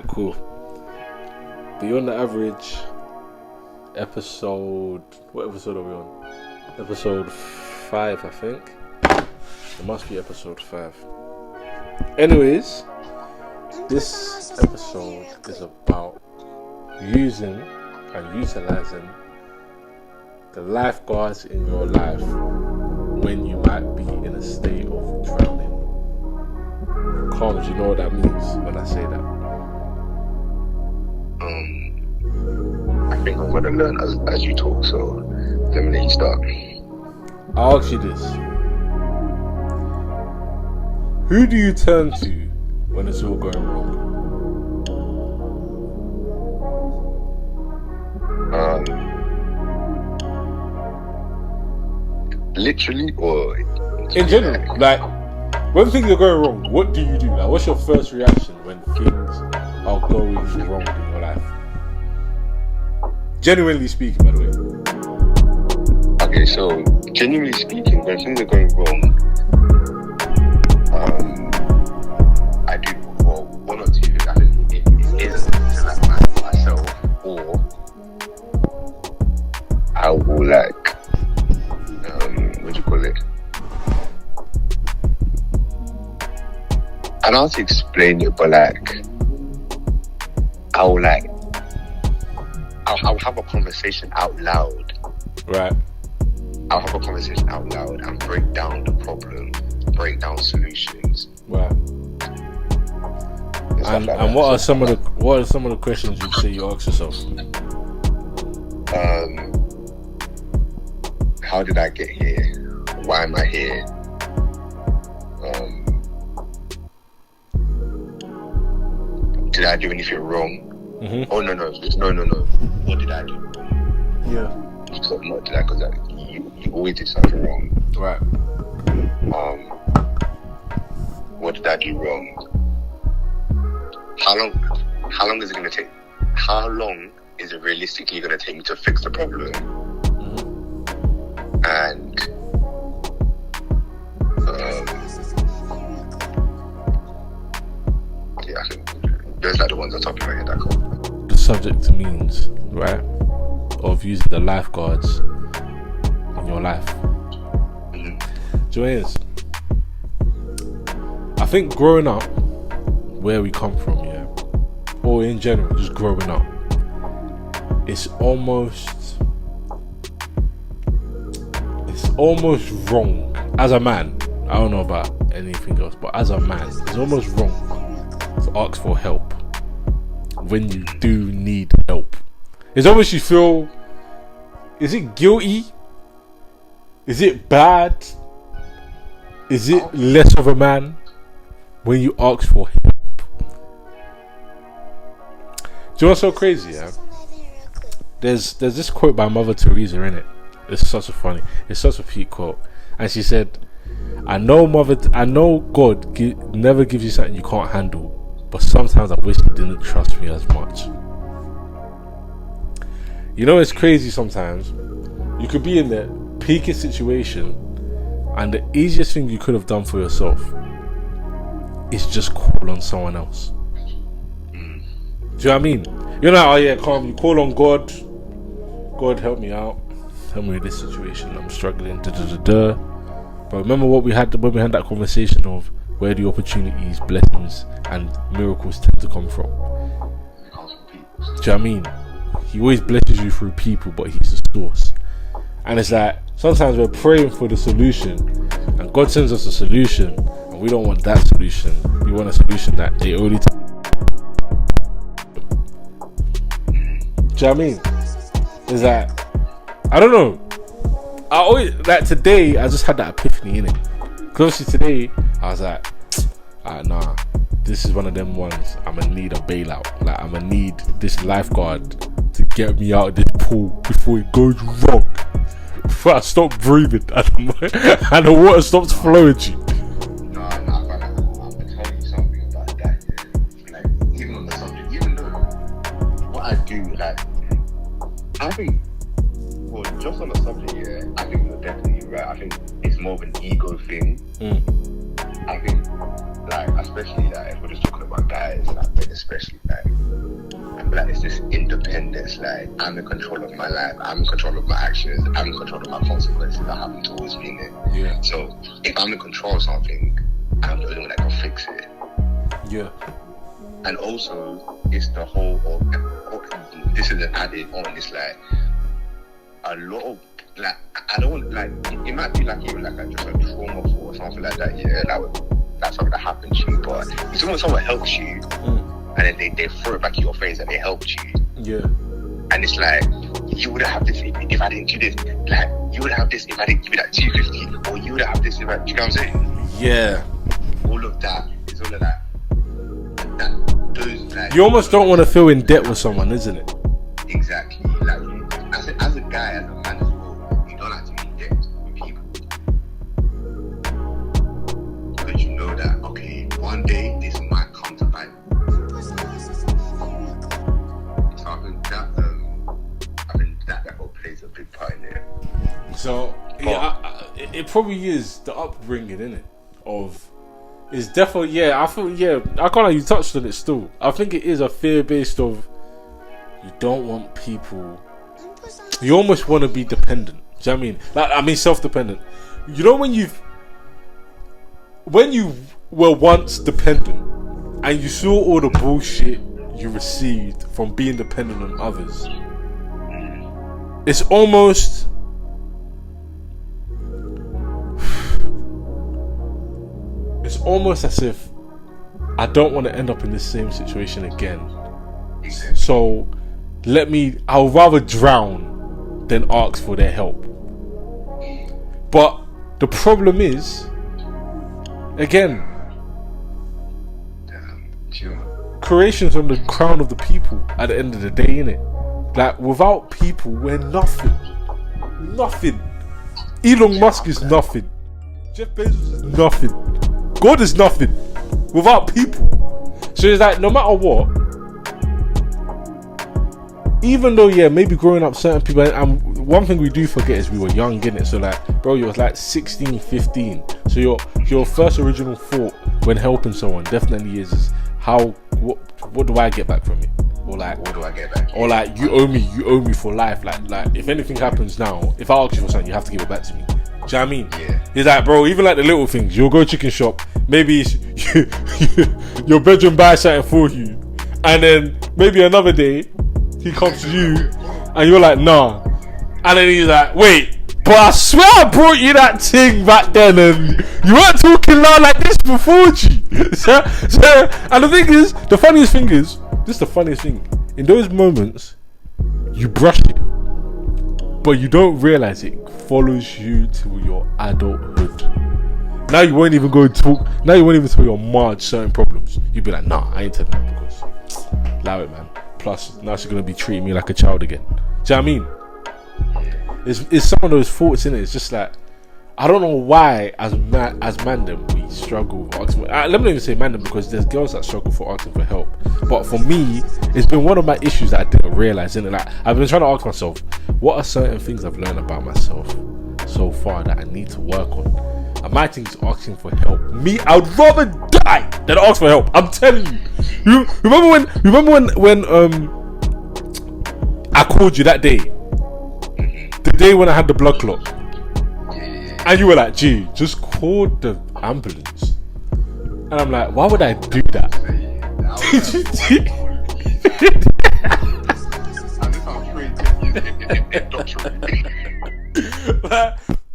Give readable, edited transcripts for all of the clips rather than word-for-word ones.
Alright, cool. Beyond the Average, episode... What episode are we on? Episode 5, I think. It must be episode 5. Anyways, this episode is about using and utilizing the lifeguards in your life when you might be in a state of drowning. Combs, you know what that means when I say that? I think I'm gonna learn as you talk, so let me let you start. I'll ask you this. Who do you turn to when it's all going wrong? Literally or in general, like when things are going wrong, what do you do? Like, what's your first reaction when things are going wrong in your life? Genuinely speaking, by the way. Okay, so genuinely speaking, when things are going wrong, I do one or two things. I think it is to like myself, or I will like what do you call it? I don't know how to explain it, but like I'll have a conversation out loud. Right. I'll have a conversation out loud and break down the problem, break down solutions. Right. And what are some of the questions you'd say you ask yourself? How did I get here? Why am I here? Did I do anything wrong? Mm-hmm. Oh no. What did I do? Yeah. So not did I? Because you always did something wrong. Right. What did I do wrong? How long is it going to take? How long is it realistically going to take me to fix the problem? Mm-hmm. And yeah, I think those are the ones on top of my head. The subject means, right, of using the lifeguards in your life. Mm-hmm. Do you know what it is? I think growing up, where we come from, yeah, or in general, just growing up, it's almost wrong as a man. I don't know about anything else, but as a man, it's almost wrong to ask for help when you do need help. It's almost you feel, is it guilty? Is it bad? Is it less of a man when you ask for help? Do you know what's so crazy, yeah? There's this quote by Mother Teresa in it. It's such a cute quote. And she said, I know God never gives you something you can't handle, but sometimes I wish He didn't trust me as much. You know, it's crazy sometimes. You could be in the peakest situation, and the easiest thing you could have done for yourself is just call on someone else. Do you know what I mean? You're like, oh yeah, calm. You call on God. God, help me out. Help me with this situation. I'm struggling. But remember what we had when we had that conversation of where the opportunities, blessings, and miracles tend to come from. Do you know what I mean? He always blesses you through people, but He's the source. And it's like sometimes we're praying for the solution, and God sends us a solution, and we don't want that solution. We want a solution that they only. Do you know what I mean? It's like, I don't know. I always, like today, I just had that epiphany in it. Because obviously today, I was like, nah, this is one of them ones. I'm gonna need a bailout. Like, I'm gonna need this lifeguard to get me out of this pool before it goes wrong. Before I stop breathing and the water stops flowing to you. I'm gonna tell you something about that. Yeah. Like, even on the subject, even though what I do, like, I think, well, just on the subject, yeah, I think you're definitely right. I think it's more of an ego thing. I think like, especially like if we're just talking about guys, like, men especially, like, I'm like, it's this independence, like, I'm in control of my life, I'm in control of my actions, I'm in control of my consequences. I haven't always been it. Yeah. So if I'm in control of something, I'm the only one that can fix it. Yeah. And also, it's the whole, this is an added on, it's like, a lot of, like, I don't want, like, it might be like even like just a trauma or something like that, yeah, that's something that happened to you, but it's when someone helps you, and then they throw it back in your face and they helped you. Yeah. And it's like, you wouldn't have this if I didn't do this, like, you would have this if I didn't give you that 250, or you would have this if I, do you know what I'm saying? Yeah. All of that, it's all of that, those, like, You almost don't want to feel in debt with someone, isn't it? Exactly. Like, as a guy, as a man as well, you don't like to be in debt with people. Because you know that, okay, one day this might come to bite. So I think that plays a big part in it. So it probably is the upbringing, innit? It's definitely, yeah. I feel, yeah. I can't. You touched on it still. I think it is a fear based of, you don't want people. You almost want to be dependent. Do you know what I mean? Like, I mean, self-dependent. You know when you were once dependent and you saw all the bullshit you received from being dependent on others. It's almost. It's almost as if I don't want to end up in the same situation again. So I'll rather drown than ask for their help. But the problem is, again, creation's on the crown of the people at the end of the day, innit? Like, without people, we're nothing. Nothing. Elon Musk is nothing. Jeff Bezos is nothing. God is nothing without people. So it's like, no matter what, even though, yeah, maybe growing up certain people, and one thing we do forget is we were young, innit? So like, bro, you was like 16, 15. So your first original thought when helping someone definitely is what do I get back from it? Or like, what do I get back? Or like, you owe me for life. Like if anything happens now, if I ask you for something, you have to give it back to me. Do you know what I mean? Yeah. It's like, bro, even like the little things. You'll go chicken shop, maybe your bedroom buys something for you, and then maybe another day he comes to you and you're like, nah, and then he's like, wait, but I swear I brought you that thing back then and you weren't talking loud like this before, G. So, and the thing is, the funniest thing is, this is the funniest thing, in those moments you brush it, but you don't realize it follows you to your adulthood. Now you won't even go talk. Now you won't even tell your Marge certain problems. You'd be like, nah, I ain't telling that because allow it, man. Plus, now she's gonna be treating me like a child again. Do you know what I mean? It's some of those thoughts in it. It's just like, I don't know why as mandem we struggle with asking. Let me not even say mandem because there's girls that struggle for asking for help. But for me, it's been one of my issues that I didn't realize. In it, like, I've been trying to ask myself, what are certain things I've learned about myself so far that I need to work on? And my thing is asking for help. Me, I'd rather die than ask for help. I'm telling you. You remember when I called you that day, the day when I had the blood clot, and you were like, "Gee, just call the ambulance," and I'm like, "Why would I do that?"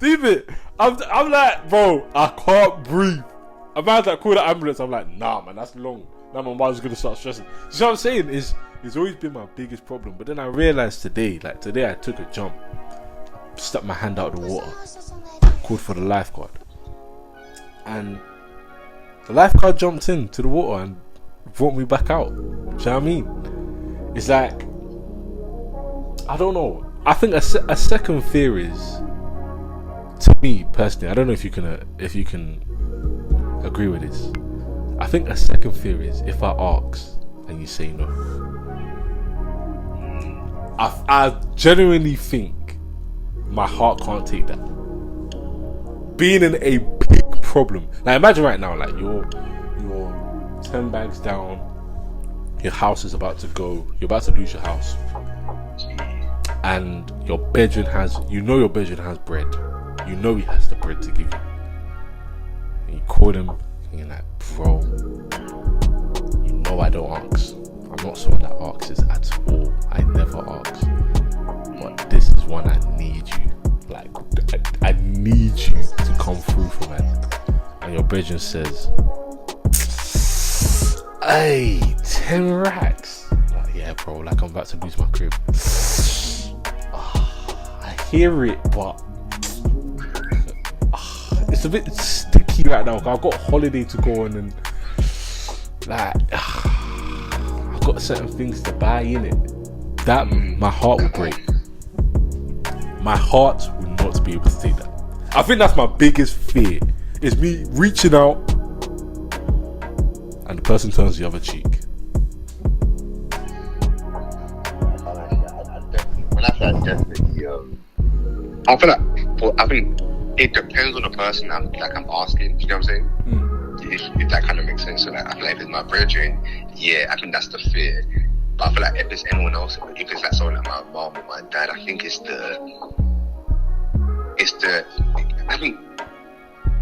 Leave it. I'm like, bro, I can't breathe. A man's like, call the ambulance. I'm like, nah, man, that's long. Now my mind's gonna start stressing. You see what I'm saying? It's always been my biggest problem. But then I realized today I took a jump, stuck my hand out of the water, called for the lifeguard, and the lifeguard jumped into the water and brought me back out. Do you know what I mean? It's like, I don't know. I think a second fear is, to me personally, I don't know if you can agree with this. I think a second fear is if I ask and you say no. I genuinely think my heart can't take that. Being in a big problem. Like, imagine right now, like you're 10 bags down, your house is about to go, you're about to lose your house, and your bedroom has bread. You know he has the bread to give you. And you call him, and you're like, bro, you know I don't ask. I'm not someone that asks at all. I never ask. But this is one I need you. Like, I need you to come through for, man. And your bedroom says, hey, 10 racks. Like, yeah, bro, like I'm about to lose my crib. I hear it, but it's a bit sticky right now. I've got a holiday to go on, and like I've got certain things to buy in it. That my heart will break. My heart will not be able to take that. I think that's my biggest fear. Is me reaching out and the person turns the other cheek. When I say definitely, I feel like, I think it depends on the person I'm asking. You know what I'm saying? If that kind of makes sense. So like, I feel like if it's my brethren, yeah, I think that's the fear. But I feel like if it's anyone else, if it's like someone like my mom or my dad, I think I think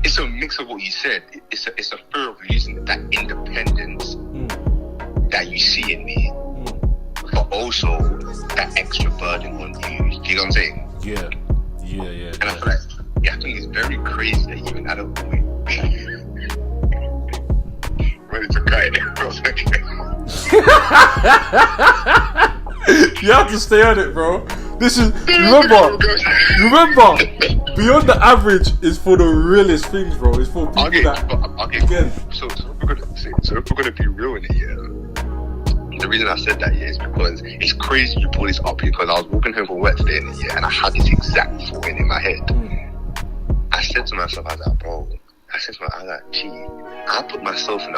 it's a mix of what you said. It's a fear of losing that independence that you see in me, but also that extra burden on you. Do you know what I'm saying? Yeah. And I feel like, I think it's very crazy that even at a point, ready to cry for a second. You have to stay on it, bro. This is remember. Beyond the average is for the realest things, bro. It's for people again. So if we're gonna be real in it, yeah. The reason I said that is because it's crazy you brought this up here, because I was walking home from work today and I had this exact thought in my head. I said to myself, I was like, gee, I put myself in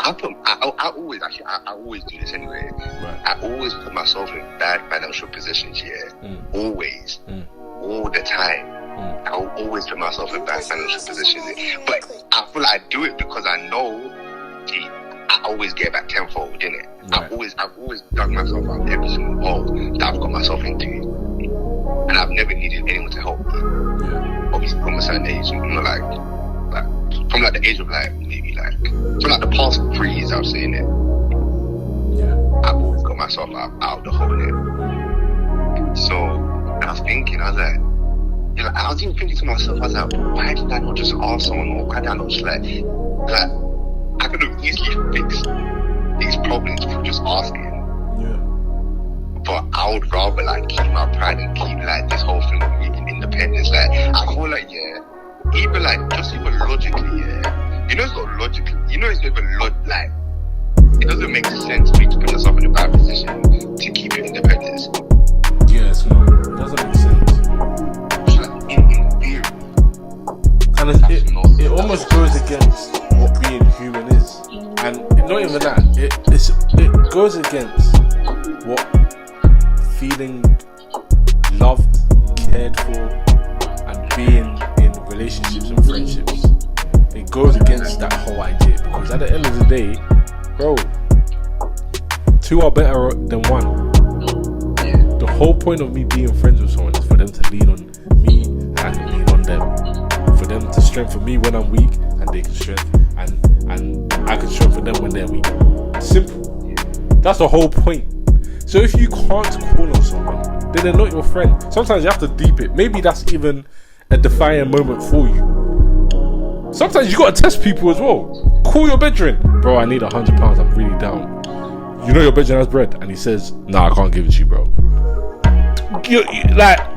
I always do this anyway. Right. I always put myself in bad financial positions, always, all the time. I will always put myself in bad financial positions, but I feel like I do it because I know, I always get back tenfold, innit? Right. I've always dug myself out every single hole that I've got myself into, and I've never needed anyone to help me. Yeah. Obviously, from a certain age, from the age of maybe from the past 3 years, I was saying it. Yeah. I've always got myself out the hole there. So, and I was thinking, I was even thinking to myself, I was like, why did I not just ask someone, or why did I not just I could have easily fixed these problems through just asking. Yeah. But I would rather keep my pride and keep this whole thing of making independence. I feel even logically, it's not logically, it's not even it doesn't make sense for you to put yourself in a bad position to keep your independence. Yes, no, it doesn't make sense. In theory. And it almost goes against what being human is. And not even that, it goes against what feeling loved, cared for, and being in relationships and friendships. It goes against that whole idea, because at the end of the day, bro, two are better than one. The whole point of me being friends with someone is for them to lean on me and I can lean on them. For them to strengthen me when I'm weak and they can strengthen, and I can strengthen them when they're weak. Simple. That's the whole point. So if you can't call on someone, then they're not your friend. Sometimes you have to deep it. Maybe that's even a defining moment for you. Sometimes you gotta test people as well. Call your bedroom. Bro, I need £100. I'm really down. You know your bedroom has bread, and he says, nah, I can't give it to you, bro.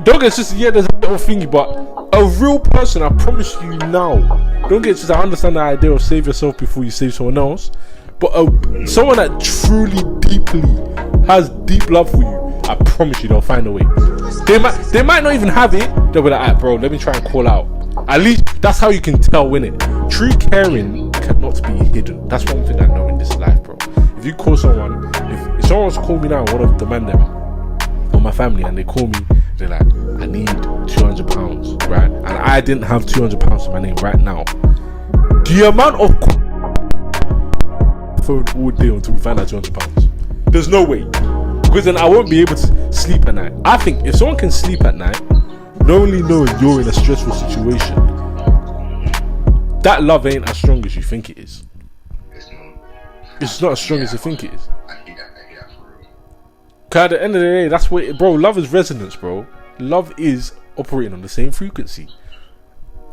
Don't get just there's a little thingy, but a real person, I promise you now. Don't get just, I understand the idea of save yourself before you save someone else, but someone that truly, deeply has deep love for you, I promise you they'll find a way. They might not even have it. They'll be like, alright, bro, let me try and call out. At least that's how you can tell, innit? True caring cannot be hidden. That's one thing I know in this life, bro. If you call someone, if someone was to call me now, one of the man them or my family, and they call me, they're like, I need £200, right? And I didn't have £200 to my name right now. The amount of phone all day until we find out £200. There's no way, because then I won't be able to sleep at night. I think if someone can sleep at night, not only knowing you're in a stressful situation, that love ain't as strong as you think it is. It's not as strong as you think it is. Cause at the end of the day, that's what, bro. Love is resonance, bro. Love is operating on the same frequency.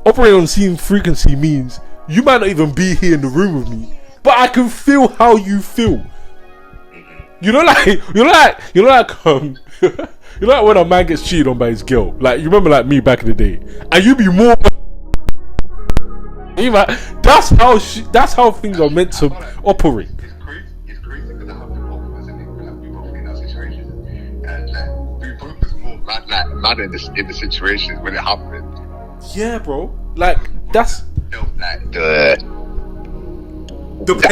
Operating on the same frequency means you might not even be here in the room with me, but I can feel how you feel. You know, like you know, like when a man gets cheated on by his girl. Like, you remember, like me back in the day, and you be more. That's how things are meant to operate. It's crazy because I have the confidence in it. Like, we both in that situation, and like we both was more mad in the situations when it happened. Yeah, bro. Like, that's like the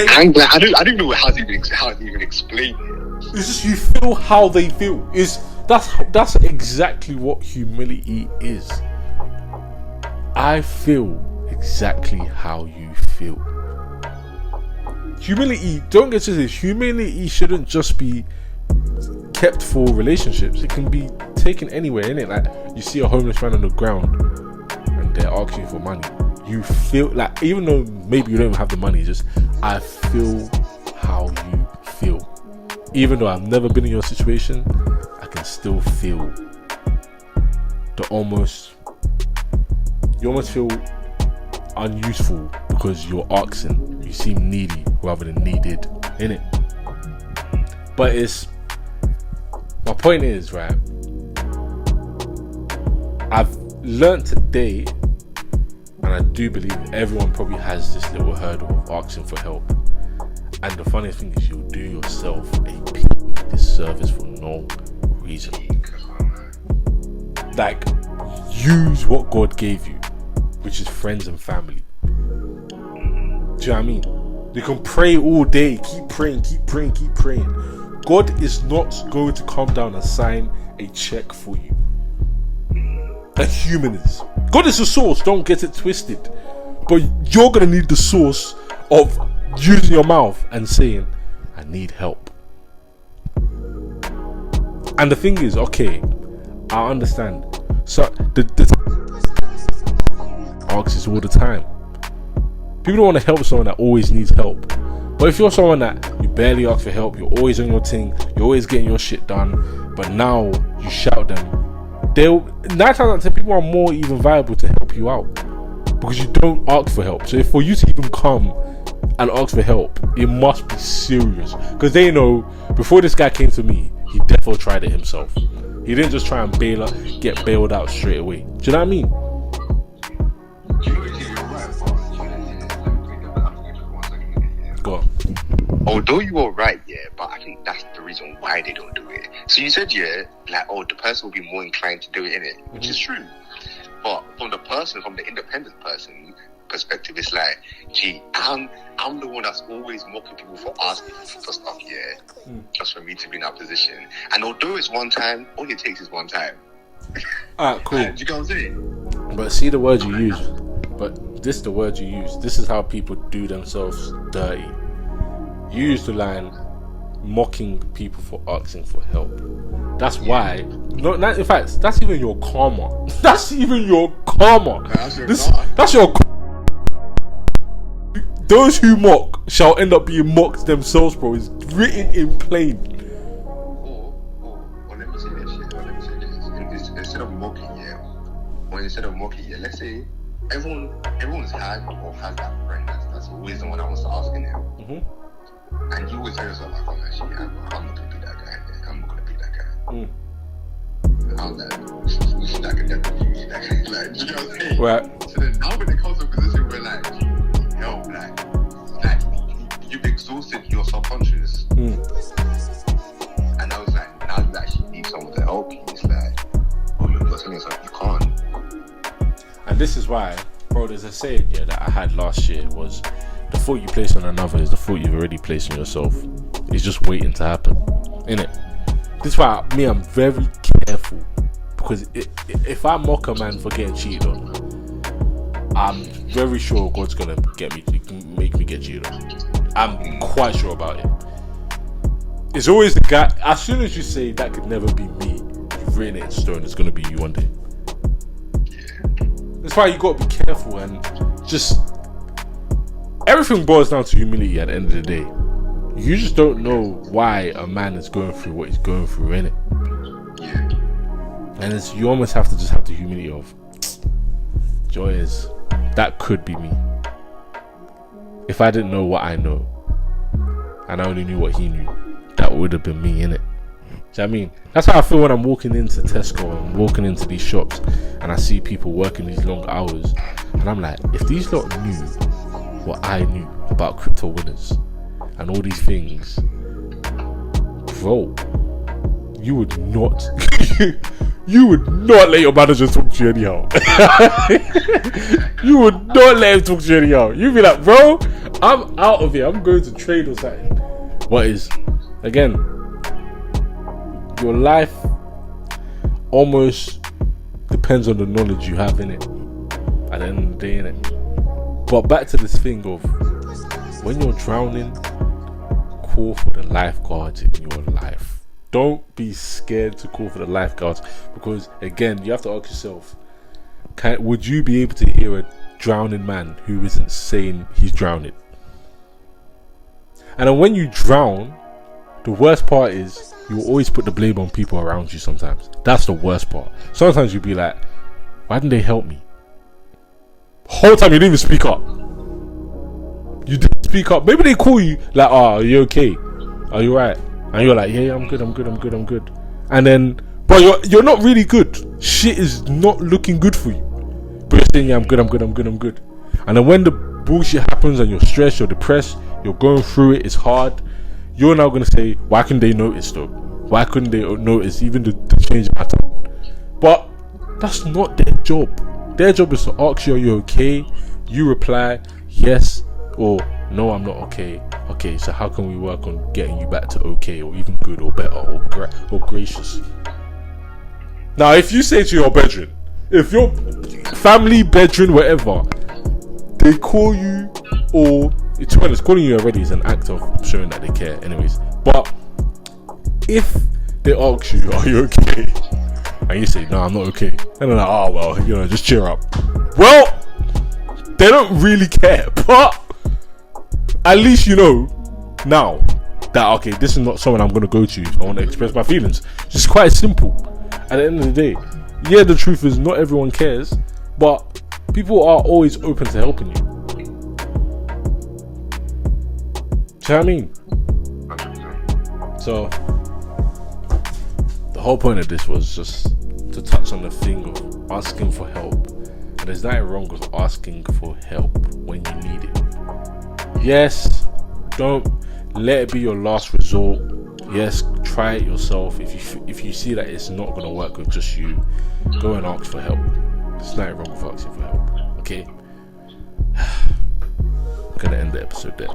pain. Like, I don't know how to even explain it. It's just you feel how they feel. That's exactly what humility is. I feel exactly how you feel. Humility, don't get to this. Humility shouldn't just be kept for relationships. It can be taken anywhere, innit? Like, you see a homeless man on the ground and they're asking you for money. You feel like, even though maybe you don't even have the money, just I feel how you feel. Even though I've never been in your situation, I can still feel you almost feel unuseful because you're asking. You seem needy rather than needed, innit? But my point is, right, I've learned today, and I do believe everyone probably has this little hurdle of asking for help. And the funniest thing is, you'll do yourself a big disservice for no reason. Like, use what God gave you, which is friends and family. Do you know what I mean? You can pray all day, keep praying. God is not going to come down and sign a check for you. A human is. God is the source, don't get it twisted. But you're going to need the source of using your mouth and saying, I need help. And the thing is, okay, I understand. So the asks this all the time. People don't want to help someone that always needs help. But if you're someone that you barely ask for help, you're always on your thing, you're always getting your shit done, but now you shout them, 9 times out of 10 people are more even viable to help you out because you don't ask for help. So if for you to even come and ask for help, it must be serious, because they know before this guy came to me, he definitely tried it himself. He didn't just try and get bailed out straight away. Do you know what I mean? Go on. Although you are right, yeah, but I think that's the reason why they don't do it. So you said, yeah, like, the person will be more inclined to do it, innit? Which is true. But from the independent person perspective, it's like, gee, I'm the one that's always mocking people for asking for stuff, yeah, just for me to be in that position. And although it's one time, all it takes is one time. Alright, cool. Do you get what I'm saying? But see the word you use. But this is the word you use. This is how people do themselves dirty. You use the line, mocking people for asking for help. That's why. No, in fact, that's even your karma. That's even your karma. That's your. Those who mock shall end up being mocked themselves, bro. It's written in plain. Or let me say this. Instead of mocking, yeah, let's say everyone's had or has that friend that's always the one that wants to ask him. Mm-hmm. And you always tell yourself, like, oh, actually, I'm not going to be that guy. I'm not going to be that guy. I'm that can definitely be that guy. Like, do you know what I'm saying? Right. So then now when it comes to a position where, like, help, like you've exhausted your subconscious. And I was like, now you actually need someone to help you. It's like, oh, you're telling yourself you can't. And this is why, bro, there's a saying, yeah, that I had last year was, the thought you place on another is the thought you've already placed on yourself. It's just waiting to happen, innit? This is why I'm very careful, because if I mock a man for getting cheated on, I'm very sure God's gonna make me get cheated on. I'm quite sure about it. It's always the guy. As soon as you say that could never be me, you've written it in stone. It's gonna be you one day. That's why you gotta be careful and just everything boils down to humility. At the end of the day, you just don't know why a man is going through what he's going through, innit? And you almost have to just have the humility of joy is that could be me. If I didn't know what I know, and I only knew what he knew, that would have been me, innit? Do you know what I mean? That's how I feel when I'm walking into Tesco and walking into these shops and I see people working these long hours, and I'm like, if these lot knew what I knew about crypto winners and all these things, bro, you would not you would not let your manager talk to you anyhow. You would not let him talk to you anyhow. You'd be like, bro, I'm out of here, I'm going to trade or something. What is, again, your life almost depends on the knowledge you have in it at the end of the day, innit? But back to this thing of when you're drowning, call for the lifeguards in your life. Don't be scared to call for the lifeguards, because again, you have to ask yourself, would you be able to hear a drowning man who isn't saying he's drowning? And then when you drown, the worst part is you always put the blame on people around you sometimes. That's the worst part. Sometimes you'll be like, why didn't they help me? Whole time you didn't even speak up. You didn't speak up. Maybe they call you like, oh, are you okay? Are you right? And you're like, yeah, I'm good. And then, but you're not really good. Shit is not looking good for you. But you're saying, yeah, I'm good. And then when the bullshit happens and you're stressed, you're depressed, you're going through it, it's hard, you're now going to say, why couldn't they notice though? Why couldn't they notice even the change in my tone? But that's not their job. Their job is to ask you, are you okay? You reply, yes, or no, I'm not okay. Okay, so how can we work on getting you back to okay, or even good, or better, or gracious? Now, if you say to your brethren, if your family, brethren, whatever, they call you, or to be honest, calling you already is an act of showing that they care anyways. But if they ask you, are you okay? And you say, no, I'm not okay. And they're like, oh, well, just cheer up. Well, they don't really care, but at least you know now that, okay, this is not someone I'm going to go to if I want to express my feelings. It's just quite simple. At the end of the day, yeah, the truth is not everyone cares, but people are always open to helping you. Do you know what I mean? So the whole point of this was just to touch on the thing of asking for help. And there's nothing wrong with asking for help when you need it. Yes, don't let it be your last resort. Yes, try it yourself. If you see that it's not going to work with just you, go and ask for help. There's nothing wrong with asking for help. Okay? I'm going to end the episode there.